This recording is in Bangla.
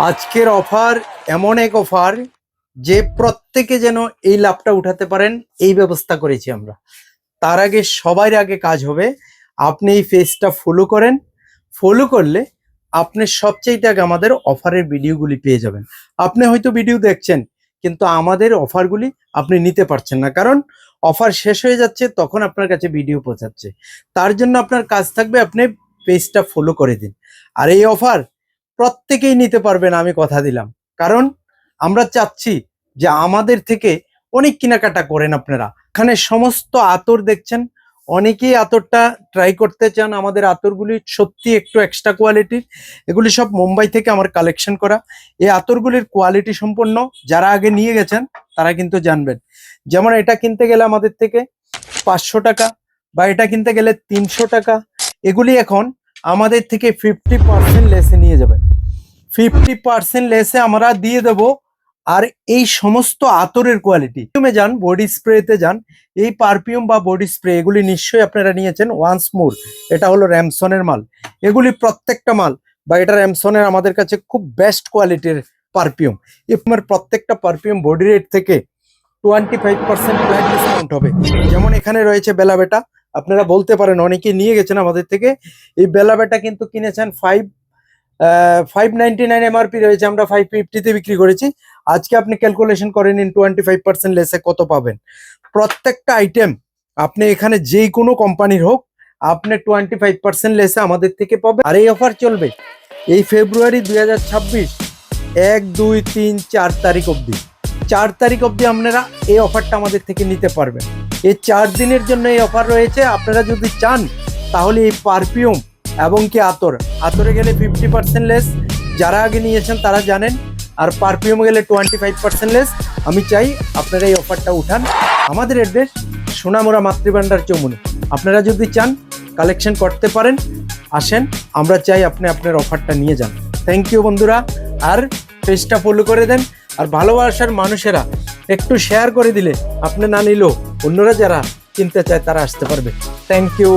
আজকের অফার এমন এক অফার যে প্রত্যেকে যেন এই লাভটা উঠাতে পারেন এই ব্যবস্থা করেছি আমরা। তার আগে সবার আগে কাজ হবে আপনি এই পেজটা ফলো করেন। ফলো করলে আপনি সবচেয়ে আগে আমাদের অফারের ভিডিওগুলি পেয়ে যাবেন। আপনি হয়তো ভিডিও দেখছেন কিন্তু আমাদের অফারগুলি আপনি নিতে পারছেন না, কারণ অফার শেষ হয়ে যাচ্ছে, তখন আপনার কাছে ভিডিও পৌঁছাচ্ছে। তার জন্য আপনার কাজ থাকবে আপনি পেজটা ফলো করে দিন। আর এই অফার প্রত্যেকেই নিতে পারবেন, আমি কথা দিলাম, কারণ আমরা চাচ্ছি যে আমাদের থেকে অনেক কেনাকাটা করেন আপনারা। এখানে সমস্ত আতর দেখছেন, অনেকেই আতরটা ট্রাই করতে চান। আমাদের আতরগুলি সত্যি একটু এক্সট্রা কোয়ালিটির, এগুলি সব মুম্বাই থেকে আমার কালেকশন করা। এই আতরগুলির কোয়ালিটি সম্পন্ন, যারা আগে নিয়ে গেছেন তারা কিন্তু জানবেন। যেমন এটা কিনতে গেলে আমাদের থেকে 500 টাকা বা এটা কিনতে গেলে 300 টাকা, এগুলি এখন আমাদের থেকে 50% লেসে নিয়ে যাবেন। 50% লেসে আমরা দিয়ে দেব। আর এই সমস্ত আতরের কোয়ালিটি তুমি যান, বডি স্প্রেতে যান, এই পারফিউম বা বডি স্প্রে এগুলি নিশ্চয়ই আপনারা নিয়েছেন। ওয়ান্স মোর, এটা হলো র্যামসনের মাল। এগুলি প্রত্যেকটা মাল বা এটা র্যামসনের আমাদের কাছে খুব বেস্ট কোয়ালিটির পারফিউম। আপনার প্রত্যেকটা পারফিউম বডি রেট থেকে 25% ফ্ল্যাট ডিসকাউন্ট হবে। যেমন এখানে রয়েছে বেলাবেটা, আপনারা বলতে পারেন অনেকে নিয়ে গেছেন আমাদের থেকে। এই বেলাবেটা কিন্তু কিনেছেন 599 এমআরপি রয়েছে, আমরা 550-তে বিক্রি করেছি। আজকে আপনি ক্যালকুলেশন করে নিন 25% লেসে কত পাবেন। প্রত্যেকটা আইটেম আপনি এখানে যেই কোনো কোম্পানির হোক আপনি 25% লেসে আমাদের থেকে পাবেন। আর এই অফার চলবে এই ফেব্রুয়ারি 2026 1, 2, 3, 4 তারিখ অবধি। 4 তারিখ অবধি আপনারা এই অফারটা আমাদের থেকে নিতে পারবেন। এই 4 দিনের জন্য এই অফার রয়েছে। আপনারা যদি চান তাহলে এই পারফিউম এবং কি আতরে গেলে 50% লেস, যারা আগে নিয়েছেন তারা জানেন। আর পারফিউমে গেলে 25% লেস। আমি চাই আপনারা এই অফারটা উঠান। আমাদের অ্যাড্রেস সোনামুড়া মাতৃভান্ডার চৌমুহনী। আপনারা যদি চান কালেকশন করতে পারেন, আসেন, আমরা চাই আপনি আপনার অফারটা নিয়ে যান। থ্যাংক ইউ বন্ধুরা। আর পেজটা ফলো করে দেন। আর ভালোবাসার মানুষেরা একটু শেয়ার করে দিলে আপনি না নিলেও অন্যরা যারা কিনতে চায় তারা আসতে পারবে। Thank you.